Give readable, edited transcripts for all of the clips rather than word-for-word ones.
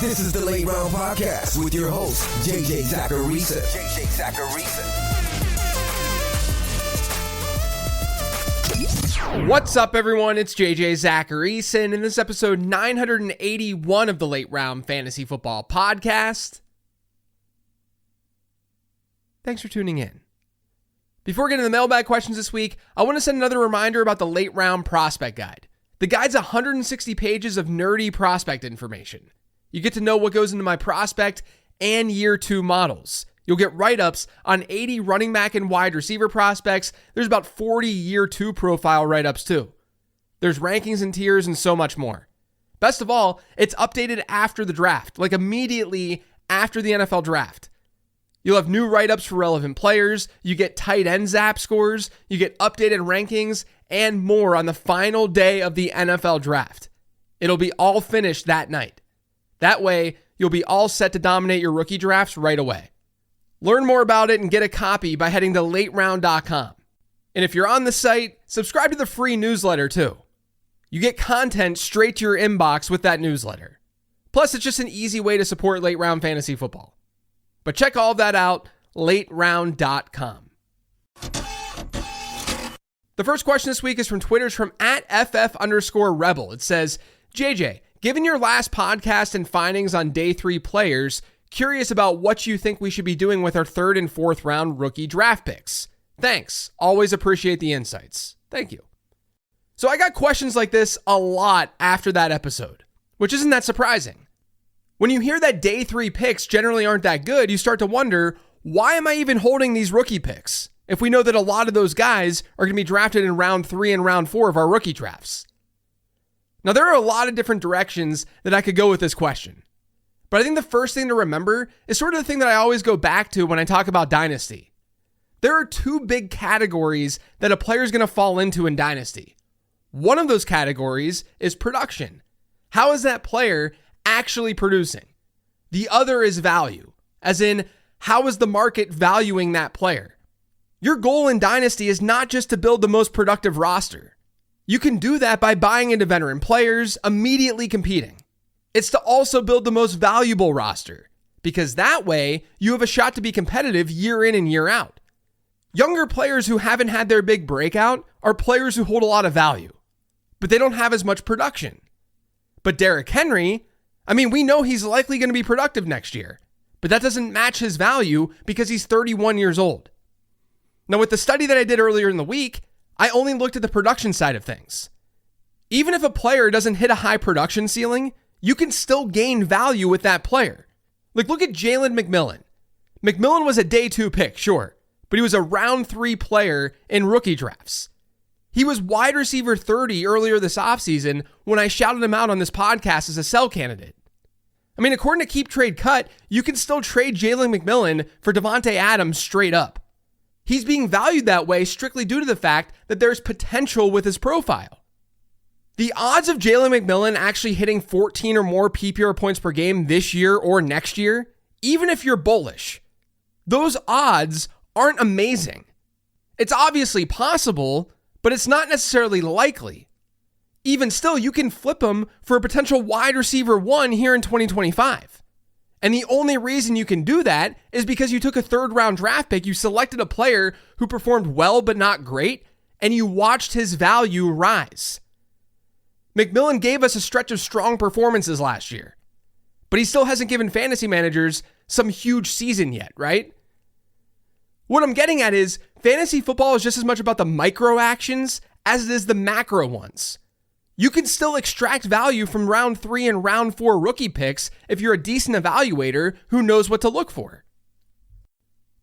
This is the Late Round Podcast with your host, JJ Zacharisa. What's up, everyone? It's JJ Zacharisa, and in this episode 981 of the Late Round Fantasy Football Podcast, thanks for tuning in. Before getting to the mailbag questions this week, I want to send another reminder about the Late Round Prospect Guide. The guide's 160 pages of nerdy prospect information. You get to know what goes into my prospect and year 2 models. You'll get write-ups on 80 running back and wide receiver prospects. There's about 40 year 2 profile write-ups too. There's rankings and tiers and so much more. Best of all, it's updated after the draft, like immediately after the NFL draft. You'll have new write-ups for relevant players, you get tight end zap scores, you get updated rankings, and more on the final day of the NFL draft. It'll be all finished that night. That way, you'll be all set to dominate your rookie drafts right away. Learn more about it and get a copy by heading to lateround.com. And if you're on the site, subscribe to the free newsletter too. You get content straight to your inbox with that newsletter. Plus, it's just an easy way to support Late Round Fantasy Football. But check all of that out, lateround.com. The first question this week is from Twitter's from @FF_Rebel. It says, JJ, given your last podcast and findings on day 3 players, curious about what you think we should be doing with our 3rd and 4th round rookie draft picks. Thanks. Always appreciate the insights. Thank you. So I got questions like this a lot after that episode, which isn't that surprising. When you hear that day 3 picks generally aren't that good, you start to wonder, why am I even holding these rookie picks if we know that a lot of those guys are going to be drafted in round 3 and round 4 of our rookie drafts? Now, there are a lot of different directions that I could go with this question. But I think the first thing to remember is sort of the thing that I always go back to when I talk about Dynasty. There are 2 big categories that a player is going to fall into in Dynasty. One of those categories is production. How is that player actually producing? The other is value, as in, how is the market valuing that player? Your goal in Dynasty is not just to build the most productive roster. You can do that by buying into veteran players, immediately competing. It's to also build the most valuable roster, because that way you have a shot to be competitive year in and year out. Younger players who haven't had their big breakout are players who hold a lot of value, but they don't have as much production. But Derrick Henry, we know he's likely going to be productive next year, but that doesn't match his value because he's 31 years old. Now, with the study that I did earlier in the week, I only looked at the production side of things. Even if a player doesn't hit a high production ceiling, you can still gain value with that player. Like, look at Jalen McMillan. McMillan was a day 2 pick, sure, but he was a round 3 player in rookie drafts. He was wide receiver 30 earlier this offseason when I shouted him out on this podcast as a sell candidate. According to Keep Trade Cut, you can still trade Jalen McMillan for Devontae Adams straight up. He's being valued that way strictly due to the fact that there's potential with his profile. The odds of Jalen McMillan actually hitting 14 or more PPR points per game this year or next year, even if you're bullish, those odds aren't amazing. It's obviously possible, but it's not necessarily likely. Even still, you can flip him for a potential wide receiver 1 here in 2025. And the only reason you can do that is because you took a 3rd round draft pick, you selected a player who performed well but not great, and you watched his value rise. McMillan gave us a stretch of strong performances last year, but he still hasn't given fantasy managers some huge season yet, right? What I'm getting at is fantasy football is just as much about the micro actions as it is the macro ones. You can still extract value from round 3 and round 4 rookie picks if you're a decent evaluator who knows what to look for.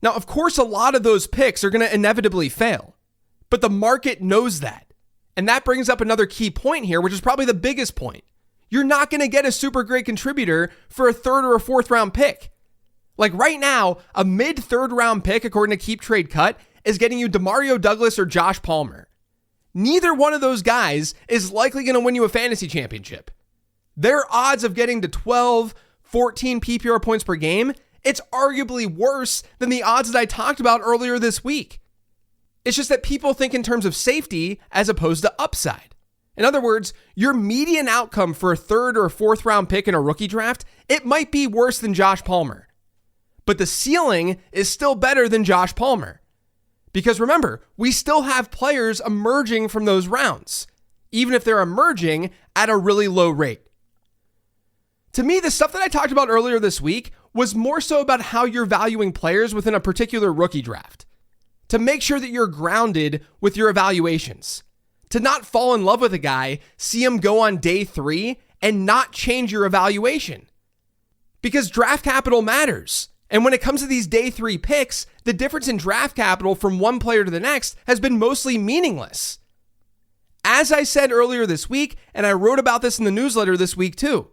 Now, of course, a lot of those picks are going to inevitably fail, but the market knows that. And that brings up another key point here, which is probably the biggest point. You're not going to get a super great contributor for a 3rd or a 4th round pick. Like right now, a mid-3rd round pick, according to Keep Trade Cut, is getting you Demario Douglas or Josh Palmer. Neither one of those guys is likely going to win you a fantasy championship. Their odds of getting to 12, 14 PPR points per game, it's arguably worse than the odds that I talked about earlier this week. It's just that people think in terms of safety as opposed to upside. In other words, your median outcome for a third or fourth round pick in a rookie draft, it might be worse than Josh Palmer. But the ceiling is still better than Josh Palmer. Because remember, we still have players emerging from those rounds, even if they're emerging at a really low rate. To me, the stuff that I talked about earlier this week was more so about how you're valuing players within a particular rookie draft. To make sure that you're grounded with your evaluations. To not fall in love with a guy, see him go on day 3, and not change your evaluation. Because draft capital matters. And when it comes to these day 3 picks, the difference in draft capital from one player to the next has been mostly meaningless. As I said earlier this week, and I wrote about this in the newsletter this week too,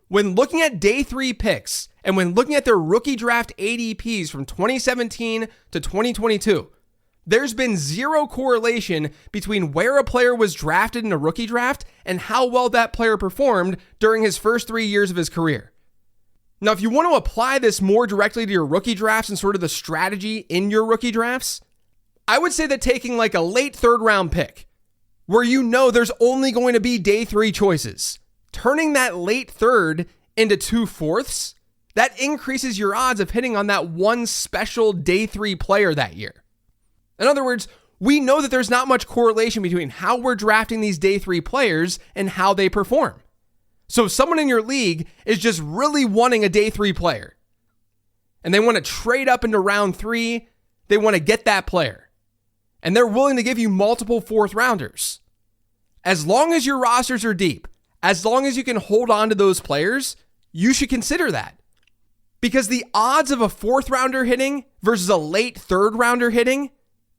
when looking at day 3 picks and when looking at their rookie draft ADPs from 2017 to 2022, there's been zero correlation between where a player was drafted in a rookie draft and how well that player performed during his first 3 years of his career. Now, if you want to apply this more directly to your rookie drafts and sort of the strategy in your rookie drafts, I would say that taking like a late third round pick, where you know there's only going to be day 3 choices, turning that late third into 2/4, that increases your odds of hitting on that one special day 3 player that year. In other words, we know that there's not much correlation between how we're drafting these day 3 players and how they perform. So if someone in your league is just really wanting a day 3 player and they want to trade up into round 3, they want to get that player and they're willing to give you multiple 4th rounders. As long as your rosters are deep, as long as you can hold on to those players, you should consider that. Because the odds of a 4th rounder hitting versus a late 3rd rounder hitting,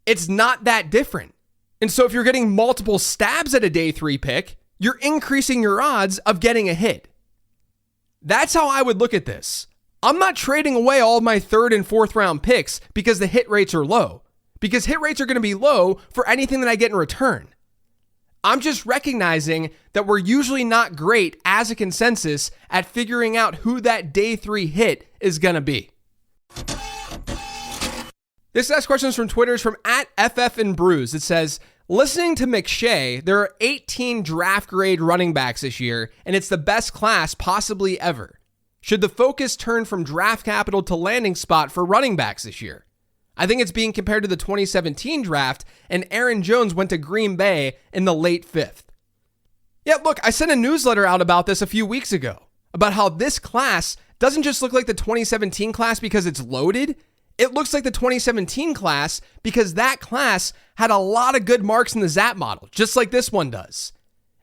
it's not that different. And so if you're getting multiple stabs at a day 3 pick, you're increasing your odds of getting a hit. That's how I would look at this. I'm not trading away all of my 3rd and 4th round picks because the hit rates are low. Because hit rates are going to be low for anything that I get in return. I'm just recognizing that we're usually not great as a consensus at figuring out who that day 3 hit is going to be. This next question is from Twitter. It's from @FFandBrews. It says, listening to McShay, there are 18 draft grade running backs this year, and it's the best class possibly ever. Should the focus turn from draft capital to landing spot for running backs this year? I think it's being compared to the 2017 draft, and Aaron Jones went to Green Bay in the late 5th. Yeah, look, I sent a newsletter out about this a few weeks ago, about how this class doesn't just look like the 2017 class because it's loaded. It looks like the 2017 class because that class had a lot of good marks in the ZAP model, just like this one does.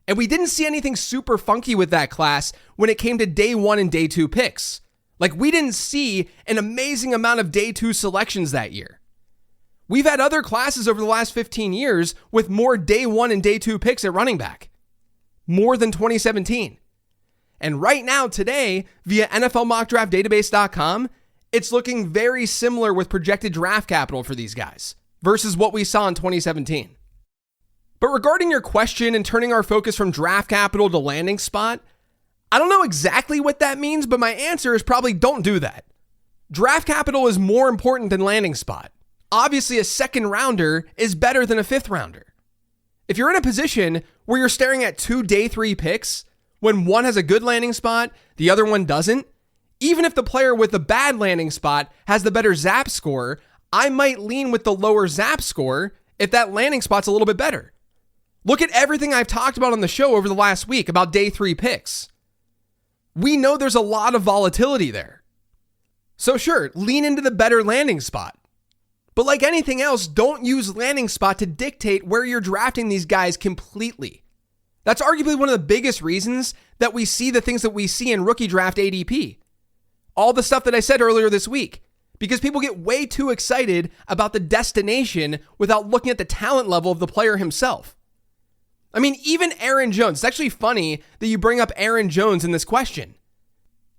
And we didn't see anything super funky with that class when it came to day 1 and day 2 picks. Like, we didn't see an amazing amount of day 2 selections that year. We've had other classes over the last 15 years with more day 1 and day 2 picks at running back. More than 2017. And right now, today, via NFLMockDraftDatabase.com, it's looking very similar with projected draft capital for these guys versus what we saw in 2017. But regarding your question and turning our focus from draft capital to landing spot, I don't know exactly what that means, but my answer is probably don't do that. Draft capital is more important than landing spot. Obviously, a 2nd rounder is better than a 5th rounder. If you're in a position where you're staring at 2 day 3 picks, when one has a good landing spot, the other one doesn't, even if the player with the bad landing spot has the better ZAP score, I might lean with the lower ZAP score if that landing spot's a little bit better. Look at everything I've talked about on the show over the last week about day 3 picks. We know there's a lot of volatility there. So sure, lean into the better landing spot. But like anything else, don't use landing spot to dictate where you're drafting these guys completely. That's arguably one of the biggest reasons that we see the things that we see in rookie draft ADP. All the stuff that I said earlier this week, because people get way too excited about the destination without looking at the talent level of the player himself. I mean, even Aaron Jones. It's actually funny that you bring up Aaron Jones in this question.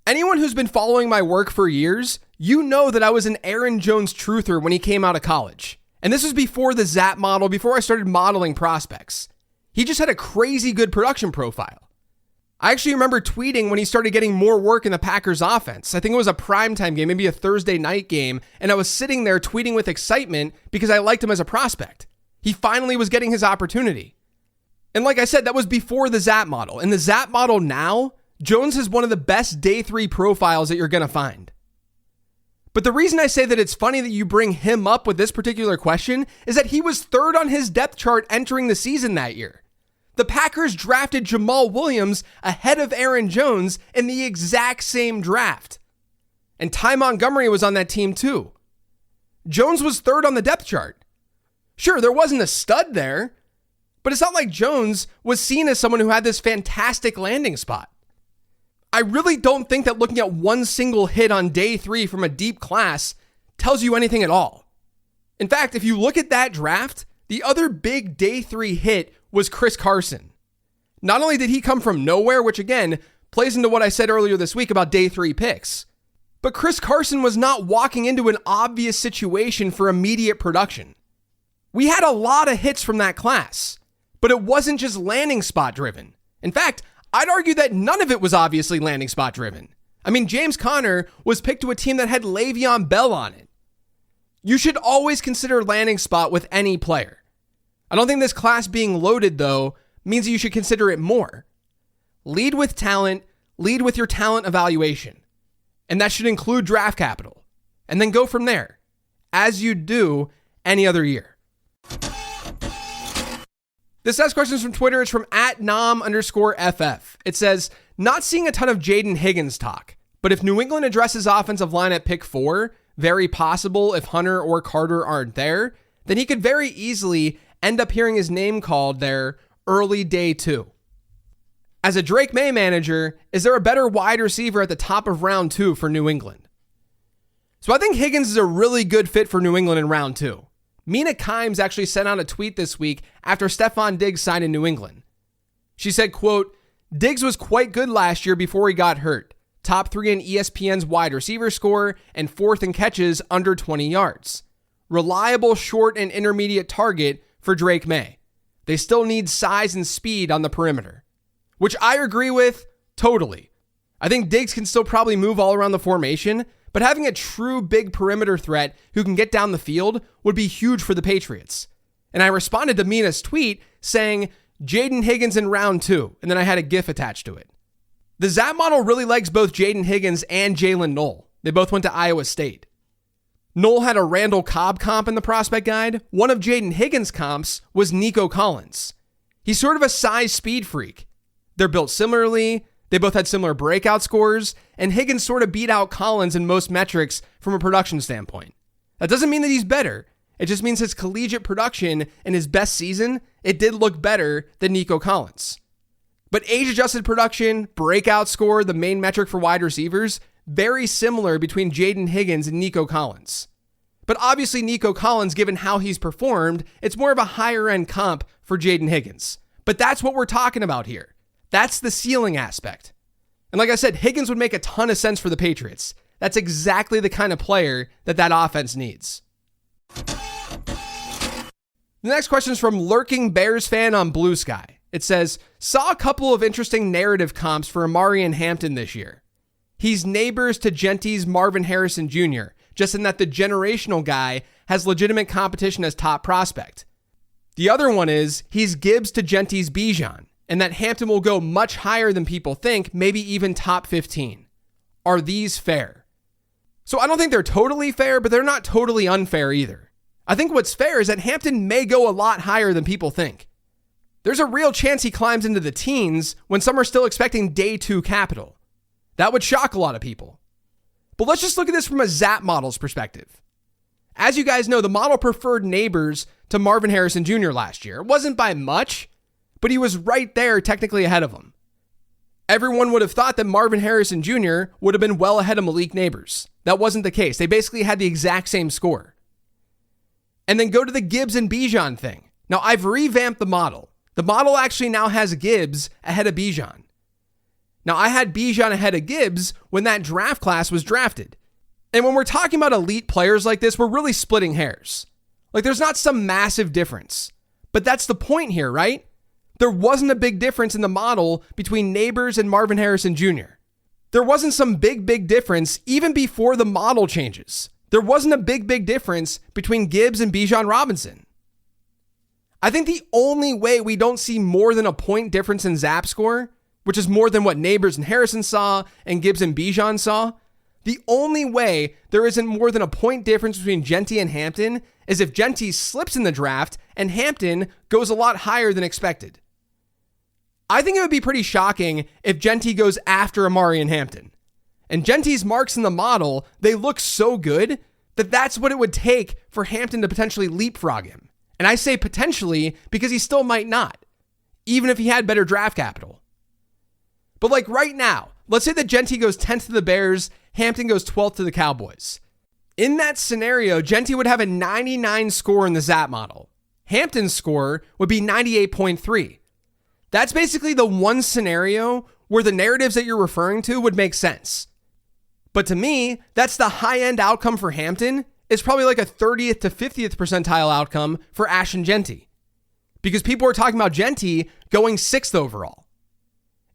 Anyone who's been following my work for years, you know that I was an Aaron Jones truther when he came out of college. And this was before the ZAP model, before I started modeling prospects. He just had a crazy good production profile. I actually remember tweeting when he started getting more work in the Packers offense. I think it was a primetime game, maybe a Thursday night game, and I was sitting there tweeting with excitement because I liked him as a prospect. He finally was getting his opportunity. And like I said, that was before the Zap model. In the Zap model now, Jones has one of the best day 3 profiles that you're going to find. But the reason I say that it's funny that you bring him up with this particular question is that he was 3rd on his depth chart entering the season that year. The Packers drafted Jamal Williams ahead of Aaron Jones in the exact same draft. And Ty Montgomery was on that team too. Jones was 3rd on the depth chart. Sure, there wasn't a stud there, but it's not like Jones was seen as someone who had this fantastic landing spot. I really don't think that looking at one single hit on day 3 from a deep class tells you anything at all. In fact, if you look at that draft, the other big day 3 hit was Chris Carson. Not only did he come from nowhere, which again plays into what I said earlier this week about day 3 picks, but Chris Carson was not walking into an obvious situation for immediate production. We had a lot of hits from that class, but it wasn't just landing spot driven. In fact, I'd argue that none of it was obviously landing spot driven. I mean, James Conner was picked to a team that had Le'Veon Bell on it. You should always consider landing spot with any player. I don't think this class being loaded, though, means that you should consider it more. Lead with talent, lead with your talent evaluation. And that should include draft capital. And then go from there, as you do any other year. This next question is from Twitter. It's from @nom_FF. It says, not seeing a ton of Jaden Higgins talk, but if New England addresses offensive line at pick 4, very possible if Hunter or Carter aren't there, then he could very easily end up hearing his name called there early day 2. As a Drake May manager, is there a better wide receiver at the top of round 2 for New England? So I think Higgins is a really good fit for New England in round 2. Mina Kimes actually sent out a tweet this week after Stephon Diggs signed in New England. She said, quote, Diggs was quite good last year before he got hurt. Top 3 in ESPN's wide receiver score and 4th in catches under 20 yards. Reliable short and intermediate target for Drake May. They still need size and speed on the perimeter, which I agree with totally. I think Diggs can still probably move all around the formation, but having a true big perimeter threat who can get down the field would be huge for the Patriots. And I responded to Mina's tweet saying, Jaden Higgins in round 2, and then I had a GIF attached to it. The Zap model really likes both Jaden Higgins and Jalen Knoll. They both went to Iowa State. Knoll had a Randall Cobb comp in the prospect guide. One of Jaden Higgins' comps was Nico Collins. He's sort of a size speed freak. They're built similarly. They both had similar breakout scores, and Higgins sort of beat out Collins in most metrics from a production standpoint. That doesn't mean that he's better. It just means his collegiate production in his best season, it did look better than Nico Collins. But age-adjusted production, breakout score, the main metric for wide receivers, very similar between Jaden Higgins and Nico Collins. But obviously Nico Collins, given how he's performed, it's more of a higher-end comp for Jaden Higgins. But that's what we're talking about here. That's the ceiling aspect. And like I said, Higgins would make a ton of sense for the Patriots. That's exactly the kind of player that offense needs. The next question is from Lurking Bears fan on Blue Sky. It says, saw a couple of interesting narrative comps for Omarion Hampton this year. He's neighbors to Genty's Marvin Harrison Jr., just in that the generational guy has legitimate competition as top prospect. The other one is he's Gibbs to Genty's Bijan, and that Hampton will go much higher than people think, maybe even top 15. Are these fair? So I don't think they're totally fair, but they're not totally unfair either. I think what's fair is that Hampton may go a lot higher than people think. There's a real chance he climbs into the teens when some are still expecting day 2 capital. That would shock a lot of people. But let's just look at this from a Zap model's perspective. As you guys know, the model preferred neighbors to Marvin Harrison Jr. last year. It wasn't by much, but he was right there technically ahead of him. Everyone would have thought that Marvin Harrison Jr. would have been well ahead of Malik Neighbors. That wasn't the case. They basically had the exact same score. And then go to the Gibbs and Bijan thing. Now, I've revamped the model. The model actually now has Gibbs ahead of Bijan. Now, I had Bijan ahead of Gibbs when that draft class was drafted. And when we're talking about elite players like this, we're really splitting hairs. Like, there's not some massive difference. But that's the point here, right? There wasn't a big difference in the model between Neighbors and Marvin Harrison Jr. There wasn't some big difference even before the model changes. There wasn't a big difference between Gibbs and Bijan Robinson. I think the only way we don't see more than a point difference in ZAP score, which is more than what Neighbors and Harrison saw and Gibbs and Bijan saw, the only way there isn't more than a point difference between Genty and Hampton is if Genty slips in the draft and Hampton goes a lot higher than expected. I think it would be pretty shocking if Genty goes after Omarion Hampton. And Genty's marks in the model, they look so good that that's what it would take for Hampton to potentially leapfrog him. And I say potentially because he still might not, even if he had better draft capital. But like right now, let's say that Genty goes 10th to the Bears, Hampton goes 12th to the Cowboys. In that scenario, Genty would have a 99 score in the ZAP model. Hampton's score would be 98.3. That's basically the one scenario where the narratives that you're referring to would make sense. But to me, that's the high-end outcome for Hampton. It's probably like a 30th to 50th percentile outcome for Ashton Genty. Because people are talking about Genty going 6th overall.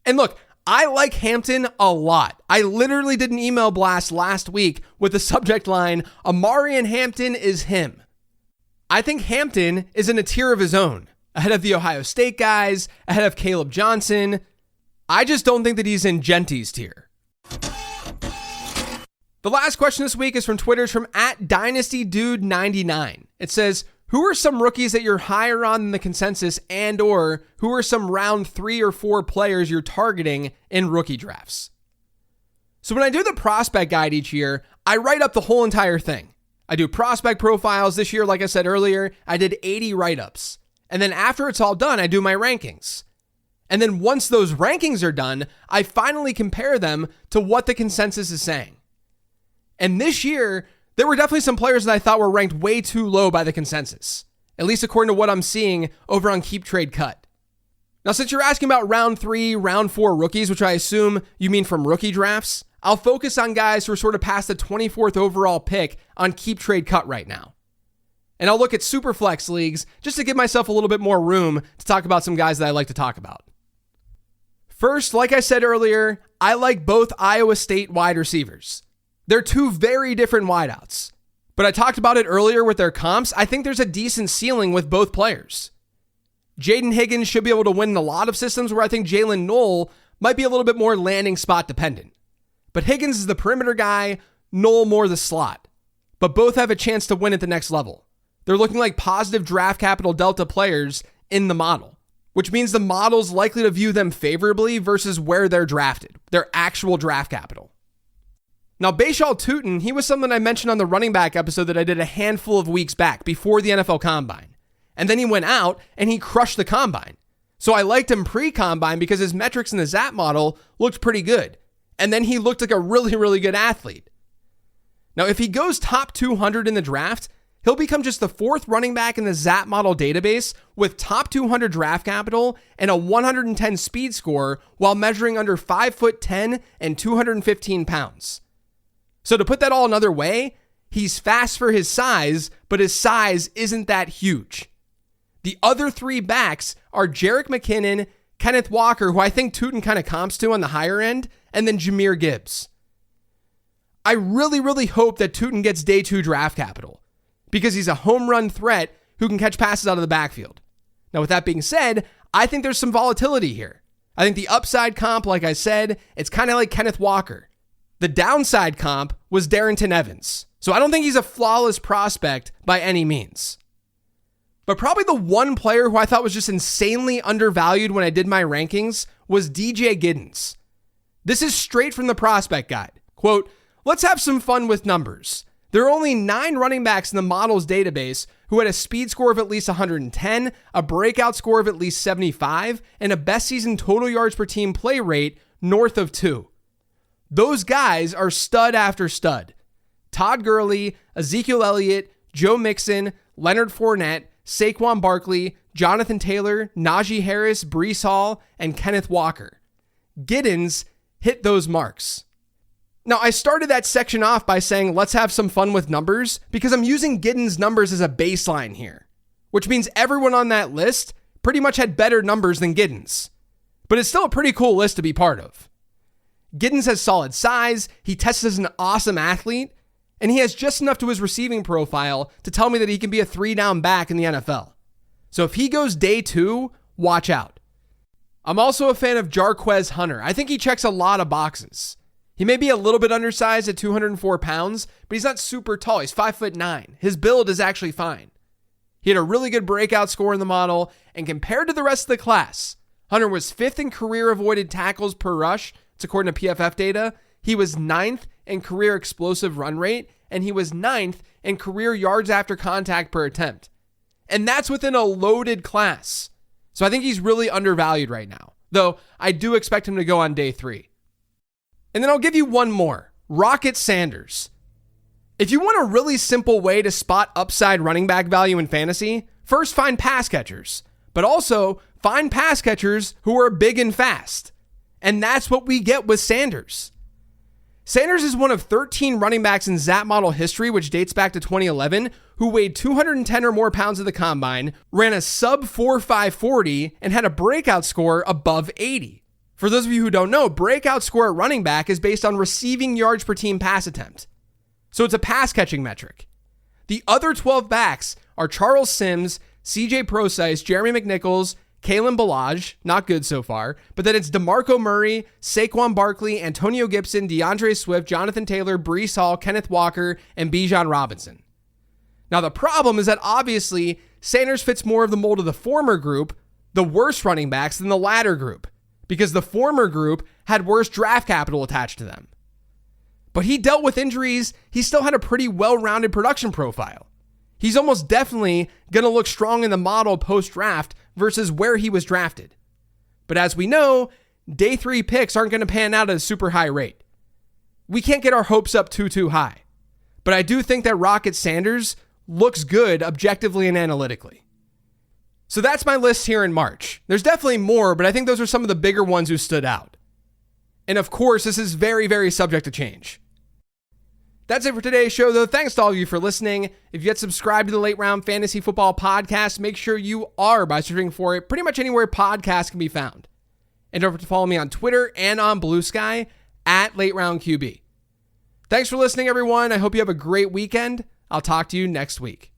And look, I like Hampton a lot. I literally did an email blast last week with the subject line, Omarion Hampton is him. I think Hampton is in a tier of his own, ahead of the Ohio State guys, ahead of Caleb Johnson. I just don't think that he's in Genty's tier. The last question this week is from Twitter's from @DynastyDude99. It says, who are some rookies that you're higher on than the consensus, and or who are some round 3 or 4 players you're targeting in rookie drafts? So when I do the prospect guide each year, I write up the whole entire thing. I do prospect profiles. This year, like I said earlier, I did 80 write-ups. And then after it's all done, I do my rankings. And then once those rankings are done, I finally compare them to what the consensus is saying. And this year, there were definitely some players that I thought were ranked way too low by the consensus, at least according to what I'm seeing over on Keep Trade Cut. Now, since you're asking about round 3, round 4 rookies, which I assume you mean from rookie drafts, I'll focus on guys who are sort of past the 24th overall pick on Keep Trade Cut right now. And I'll look at Superflex leagues just to give myself a little bit more room to talk about some guys that I like to talk about. First, like I said earlier, I like both Iowa State wide receivers. They're two very different wideouts. But I talked about it earlier with their comps. I think there's a decent ceiling with both players. Jaden Higgins should be able to win in a lot of systems where I think Jalen Knoll might be a little bit more landing spot dependent. But Higgins is the perimeter guy, Knoll more the slot. But both have a chance to win at the next level. They're looking like positive draft capital delta players in the model, which means the model's likely to view them favorably versus where they're drafted, their actual draft capital. Now, Bashal Tutin, he was something I mentioned on the running back episode that I did a handful of weeks back before the NFL Combine. And then he went out and he crushed the Combine. So I liked him pre-Combine because his metrics in the ZAP model looked pretty good. And then he looked like a really, really good athlete. Now, if he goes top 200 in the draft, he'll become just the 4th running back in the ZAP model database with top 200 draft capital and a 110 speed score while measuring under 5'10" and 215 pounds. So to put that all another way, he's fast for his size, but his size isn't that huge. The other 3 backs are Jerick McKinnon, Kenneth Walker, who I think Tutin kind of comps to on the higher end, and then Jahmyr Gibbs. I really, really hope that Tutin gets day 2 draft capital because he's a home run threat who can catch passes out of the backfield. Now, with that being said, I think there's some volatility here. I think the upside comp, like I said, it's kind of like Kenneth Walker. The downside comp was Darrington Evans. So I don't think he's a flawless prospect by any means. But probably the one player who I thought was just insanely undervalued when I did my rankings was DJ Giddens. This is straight from the prospect guide. Quote, let's have some fun with numbers. There are only 9 running backs in the model's database who had a speed score of at least 110, a breakout score of at least 75, and a best season total yards per team play rate north of 2. Those guys are stud after stud. Todd Gurley, Ezekiel Elliott, Joe Mixon, Leonard Fournette, Saquon Barkley, Jonathan Taylor, Najee Harris, Breece Hall, and Kenneth Walker. Giddens hit those marks. Now, I started that section off by saying, let's have some fun with numbers because I'm using Giddens' numbers as a baseline here, which means everyone on that list pretty much had better numbers than Giddens. But it's still a pretty cool list to be part of. Giddens has solid size, he tests as an awesome athlete, and he has just enough to his receiving profile to tell me that he can be a 3-down back in the NFL. So if he goes day 2, watch out. I'm also a fan of Jarquez Hunter. I think he checks a lot of boxes. He may be a little bit undersized at 204 pounds, but he's not super tall. He's 5'9". His build is actually fine. He had a really good breakout score in the model, and compared to the rest of the class, Hunter was 5th in career avoided tackles per rush. It's according to PFF data. He was 9th in career explosive run rate, and he was 9th in career yards after contact per attempt. And that's within a loaded class. So I think he's really undervalued right now, though I do expect him to go on day 3. And then I'll give you one more, Rocket Sanders. If you want a really simple way to spot upside running back value in fantasy, first find pass catchers, but also find pass catchers who are big and fast. And that's what we get with Sanders. Sanders is one of 13 running backs in Zap model history, which dates back to 2011, who weighed 210 or more pounds at the combine, ran a sub 4.5 40, and had a breakout score above 80. For those of you who don't know, breakout score at running back is based on receiving yards per team pass attempt. So it's a pass catching metric. The other 12 backs are Charles Sims, CJ Prosise, Jeremy McNichols, Kalen Ballage, not good so far, but then it's DeMarco Murray, Saquon Barkley, Antonio Gibson, DeAndre Swift, Jonathan Taylor, Breece Hall, Kenneth Walker, and Bijan Robinson. Now the problem is that obviously Sanders fits more of the mold of the former group, the worst running backs, than the latter group, because the former group had worse draft capital attached to them. But he dealt with injuries. He still had a pretty well-rounded production profile. He's almost definitely going to look strong in the model post-draft versus where he was drafted. But as we know, day 3 picks aren't going to pan out at a super high rate. We can't get our hopes up too high. But I do think that Rocket Sanders looks good objectively and analytically. So that's my list here in March. There's definitely more, but I think those are some of the bigger ones who stood out. And of course, this is very, very subject to change. That's it for today's show, though. Thanks to all of you for listening. If you yet subscribed to the Late Round Fantasy Football Podcast, make sure you are by searching for it pretty much anywhere podcasts can be found. And don't forget to follow me on Twitter and on Blue Sky at Late Round QB. Thanks for listening, everyone. I hope you have a great weekend. I'll talk to you next week.